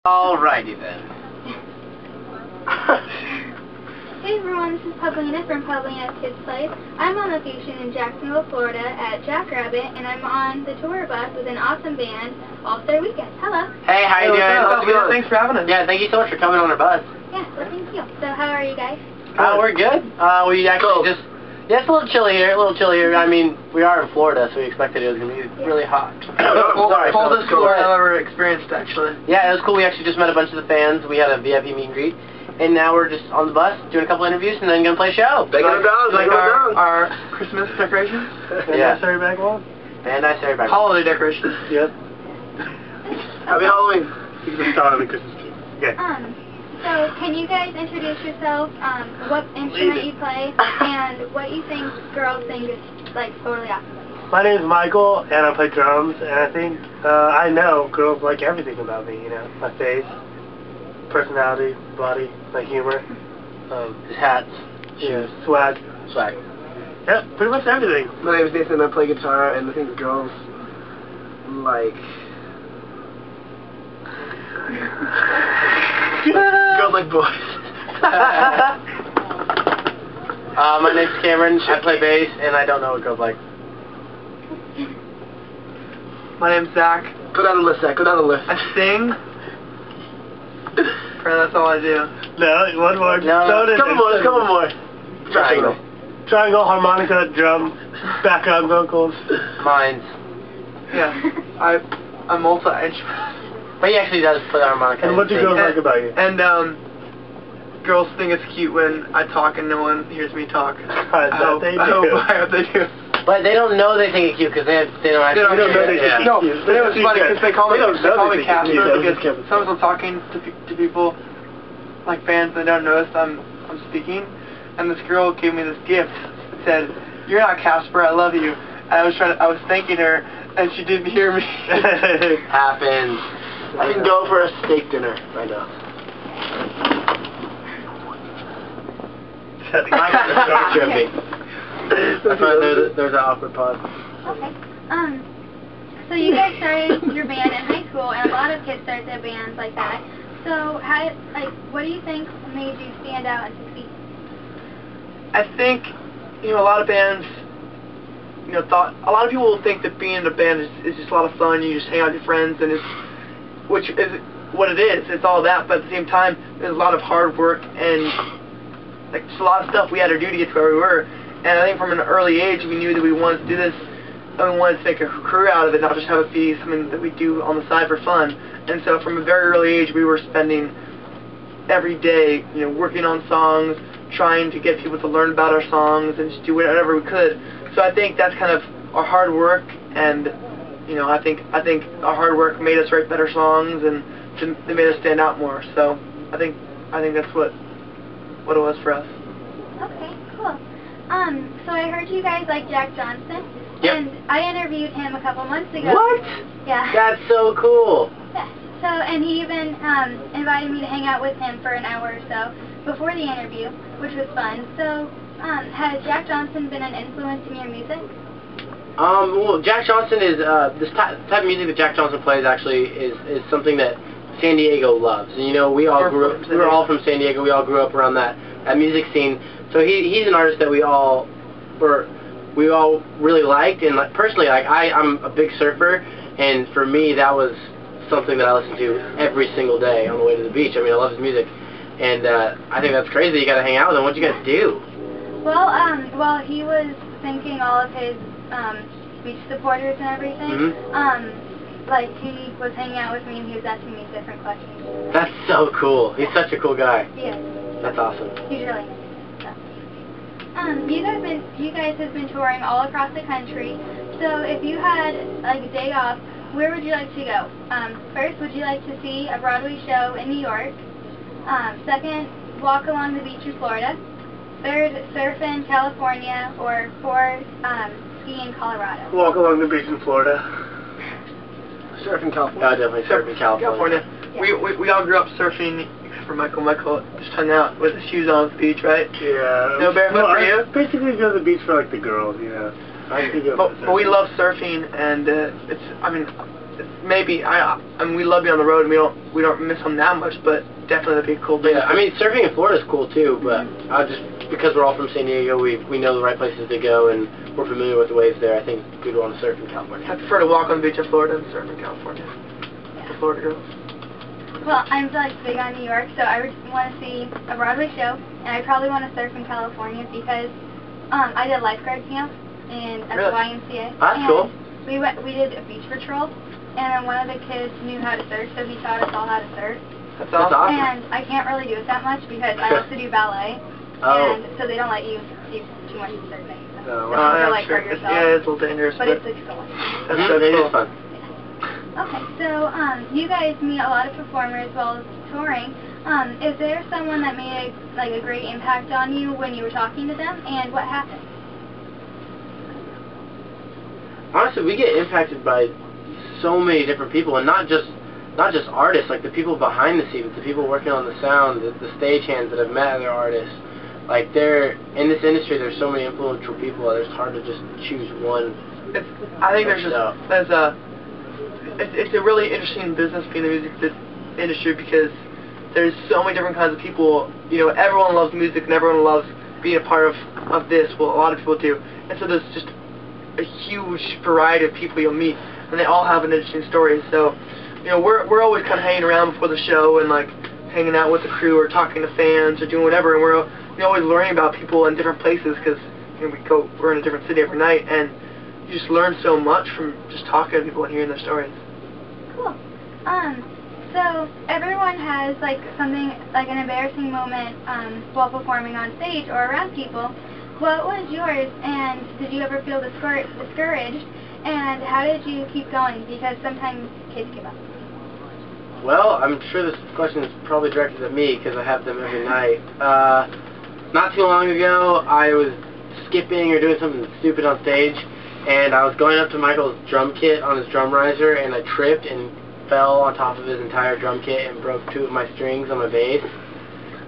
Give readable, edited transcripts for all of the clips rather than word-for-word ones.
Alrighty then. Hey everyone, this is Pavlina from Pavlina's Kidz Place. I'm on location in Jacksonville, Florida at Jackrabbit, and I'm on the tour bus with an awesome band, Allstar Weekend. Hello. Hey, how you doing? How's it going? Thanks for having us. Yeah, thank you so much for coming on our bus. Yeah, well thank you. So how are you guys? We're good. We actually just... Yeah, it's a little chilly here, I mean, we are in Florida, so we expected it was going to be really hot. Coldest tour I've ever experienced, actually. Yeah, it was cool. We actually just met a bunch of the fans. We had a VIP meet and greet. And now we're just on the bus, doing a couple interviews, and then going to play a show. Our Christmas decorations? Yeah. Nice bag one? And nice back. Holiday decorations. Yep. Happy Halloween. You can start on the Christmas tree. Okay. So, can you guys introduce yourself, what instrument you play, and what you think girls think is, like, totally awesome? My name is Michael, and I play drums, and I think, I know girls like everything about me, you know, my face, personality, body, my humor, hats, yeah, swag. Yeah, pretty much everything. My name is Nathan, I play guitar, and I think girls like... girls like boys. My name's Cameron, I play bass, and I don't know what girls like. My name's Zach. Go down the list, Zach, go down the list. I sing. That's all I do. No, one more. No. Couple more. Triangle. Triangle, harmonica, drum, background vocals. Mines. Yeah, I'm multi-instrument. But he actually does play the harmonica. And what do girls like about you? And, girls think it's cute when I talk and no one hears me talk. I hope they do. But they don't know they think it's cute because they don't actually know they think it's No, cute. but it was funny because they call me Casper because cute. sometimes I'm talking to people, like fans that don't notice I'm speaking, and this girl gave me this gift that said, "You're not Casper, I love you." And I was thanking her, and she didn't hear me. Happens. I can go for a steak dinner right now. There's an awkward pause. Okay. So you guys started your band in high school, and a lot of kids start their bands like that. So what do you think made you stand out and succeed? I think, a lot of bands, a lot of people will think that being in a band is just a lot of fun. You just hang out with your friends, and which is what it is. It's all that, but at the same time, there's a lot of hard work and just a lot of stuff we had to do to get to where we were. And I think from an early age, we knew that we wanted to do this, and we wanted to make a career out of it, not just have it be something that we do on the side for fun. And so from a very early age, we were spending every day, working on songs, trying to get people to learn about our songs, and just do whatever we could. So I think that's kind of our hard work, and I think our hard work made us write better songs, and they made us stand out more. So I think that's what it was for us. Okay, cool. So I heard you guys like Jack Johnson. Yep. And I interviewed him a couple months ago. What? Yeah. That's so cool. Yeah. So, and he even invited me to hang out with him for an hour or so before the interview, which was fun. So, has Jack Johnson been an influence in your music? Well, Jack Johnson is, this type of music that Jack Johnson plays actually is something that San Diego loves. And, we all we were all from San Diego. We all grew up around that music scene. So he's an artist that we all really liked. And personally, I'm a big surfer, and for me that was something that I listened to every single day on the way to the beach. I mean, I love his music, and I think that's crazy. You got to hang out with him. What'd you guys do? Well, while he was thanking all of his beach supporters and everything, he was hanging out with me and he was asking me different questions. That's so cool. He's such a cool guy. Yeah. That's awesome. He's really nice. You guys have been touring all across the country. So if you had a day off, where would you like to go? First, would you like to see a Broadway show in New York? Second, walk along the beach in Florida. Third, surf in California. Or fourth, ski in Colorado. Walk along the beach in Florida. Surf in California. Yeah, definitely surf in California. Yeah. We all grew up surfing. For Michael just hung out with his shoes on the beach, right? Yeah. No barefoot for you? Basically go to the beach for the girls, But we love surfing, and maybe I mean, we love being on the road, and we don't miss them that much, but definitely that'd be a cool thing. Yeah, I mean, surfing in Florida is cool too, but because we're all from San Diego, we know the right places to go, and we're familiar with the waves there. I think we'd want to surf in California. I prefer to walk on the beach in Florida than surf in California. The Florida girls. Well, I'm like big on New York, so I would want to see a Broadway show, and I probably want to surf in California because I did lifeguard camp at the YMCA. That's cool. We did a beach patrol, and then one of the kids knew how to surf, so he taught us all how to surf. That's awesome. And I can't really do it that much because I also do ballet, and so they don't let you do too much of certain things. Oh, You'll like hurt yourself. Yeah, it's a little dangerous, but it's exciting. That's so cool. It is fun. Okay, so you guys meet a lot of performers while touring. Is there someone that made a great impact on you when you were talking to them, and what happened? Honestly, we get impacted by so many different people, and not just artists, like the people behind the scenes, the people working on the sound, the stagehands that have met other artists. Like in this industry, there's so many influential people that it's hard to just choose one. I think it's a really interesting business being in the music industry because there's so many different kinds of people. You know, everyone loves music and everyone loves being a part of this. Well, a lot of people do, and so there's just a huge variety of people you'll meet, and they all have an interesting story. So, you know, we're always kind of hanging around before the show and like hanging out with the crew or talking to fans or doing whatever, and we're always learning about people in different places because we're in a different city every night, and you just learn so much from just talking to people and hearing their stories. Cool. So everyone has something like an embarrassing moment while performing on stage or around people. What was yours, and did you ever feel discouraged, and how did you keep going? Because sometimes kids give up. Well, I'm sure this question is probably directed at me because I have them every night. Not too long ago, I was skipping or doing something stupid on stage, and I was going up to Michael's drum kit on his drum riser, and I tripped and fell on top of his entire drum kit and broke 2 of my strings on my bass.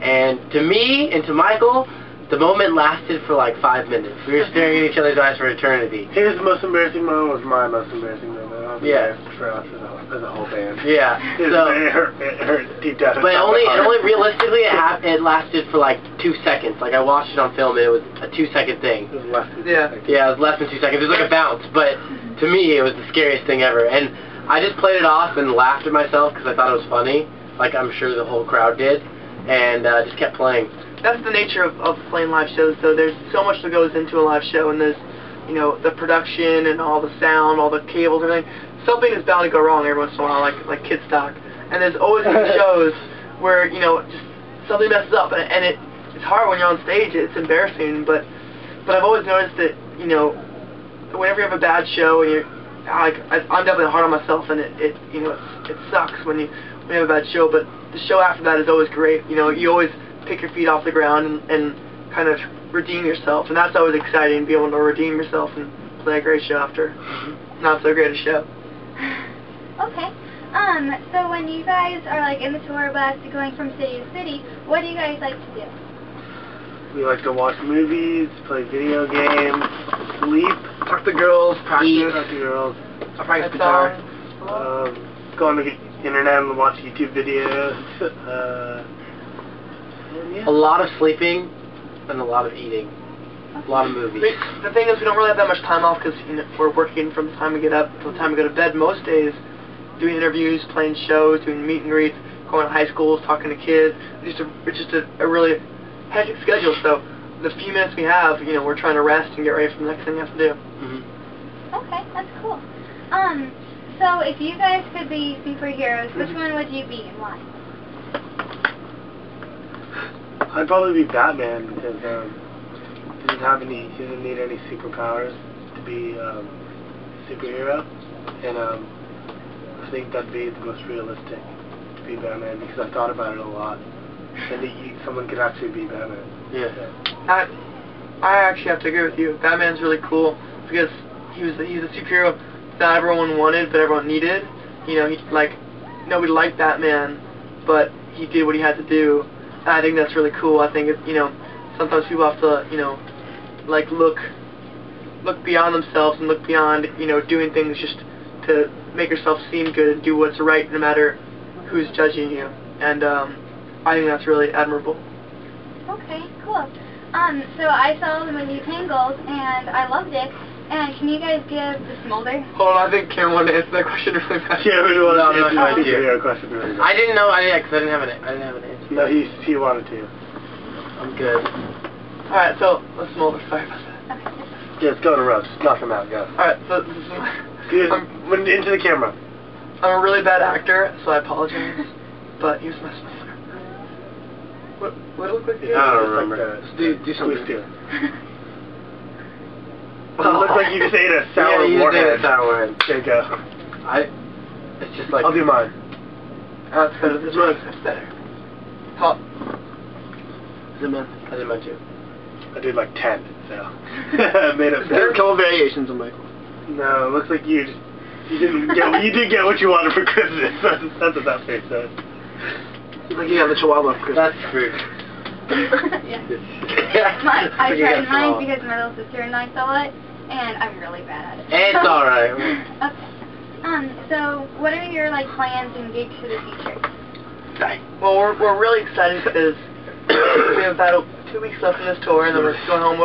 And to me and to Michael, the moment lasted for like 5 minutes. We were staring at each other's eyes for eternity. His most embarrassing moment was my most embarrassing moment. Yeah. For us as a whole band. Yeah. It hurt deep down. But only realistically it lasted for like 2 seconds. Like I watched it on film and it was a 2-second thing. It was less than 2 seconds. Yeah, it was less than 2 seconds. It was like a bounce, but to me it was the scariest thing ever. And I just played it off and laughed at myself because I thought it was funny. Like I'm sure the whole crowd did. And just kept playing. That's the nature of playing live shows, though. There's so much that goes into a live show, and there's, the production and all the sound, all the cables, everything. Something is bound to go wrong every once in a while, like Kidz stock. And there's always these shows where, just something messes up, and it's hard when you're on stage. It's embarrassing, but I've always noticed that, whenever you have a bad show, and I'm definitely hard on myself, and it sucks when you have a bad show, but the show after that is always great. You always pick your feet off the ground and kind of redeem yourself, and that's always exciting, to be able to redeem yourself and play a great show after not so great a show. Okay. So when you guys are in the tour bus going from city to city, what do you guys like to do? We like to watch movies, play video games, sleep, talk to girls, practice, talk to girls, practice guitar, go on the internet and watch YouTube videos. A lot of sleeping and a lot of eating. A lot of movies. The thing is, we don't really have that much time off because we're working from the time we get up till the time we go to bed most days, doing interviews, playing shows, doing meet and greets, going to high schools, talking to kids. It's just a really hectic schedule. So the few minutes we have, we're trying to rest and get ready for the next thing we have to do. Okay, that's cool. So if you guys could be superheroes, which one would you be and why? I'd probably be Batman because he doesn't need any superpowers to be a superhero, and I think that'd be the most realistic to be Batman because I've thought about it a lot, and someone could actually be Batman. Yeah. I actually have to agree with you. Batman's really cool because he's a superhero that everyone wanted but everyone needed. Nobody liked Batman, but he did what he had to do. And I think that's really cool. I think sometimes people have to look beyond themselves and look beyond doing things just to make yourself seem good and do what's right no matter who's judging you. And I think that's really admirable. Okay, cool. So I saw the movie Tangled, and I loved it. And can you guys give the Smolder? Hold on, I think Kim wanted to answer that question really bad. Yeah, we want to answer no, your question really bad. I didn't know. I didn't have an answer. No, he wanted to. I'm good. Alright, so let's Smolder. Sorry about that. Okay. Yeah, let's go to Russ. Knock him out, go. Alright, so this is Good. Into the camera. I'm a really bad actor, so I apologize. But here's my Smolder. What do it look like? I don't remember. Do something. It looks like you just ate a sour warhead. Sour. There you go. It's just like... I'll do mine. That's better. This one is better. Hot. I did mine too. I did like 10, so... I made up. There's a couple variations on Michael. No, it looks like you didn't get... You did get what you wanted for Christmas. That's what that face says. Like you got the chihuahua for Christmas. That's true. Yeah. I tried mine because my little sister and I saw it, and I'm really bad at it. It's alright. Okay. So what are your plans and gigs for the future? Well, we're really excited because we have about 2 weeks left in this tour, and then we're going home.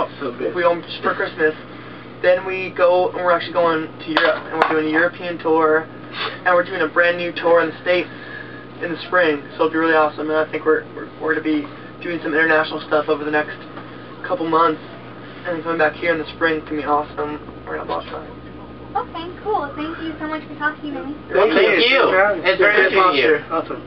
We go just for Christmas. Then we go, and we're actually going to Europe, and we're doing a European tour, and we're doing a brand new tour in the States in the spring. So it'll be really awesome, and I think we're going to be doing some international stuff over the next couple months, and then coming back here in the spring can be awesome. We're gonna have a lot of fun. Okay, cool. Thank you so much for talking to me. Thank you. It's very nice to meet you. Awesome.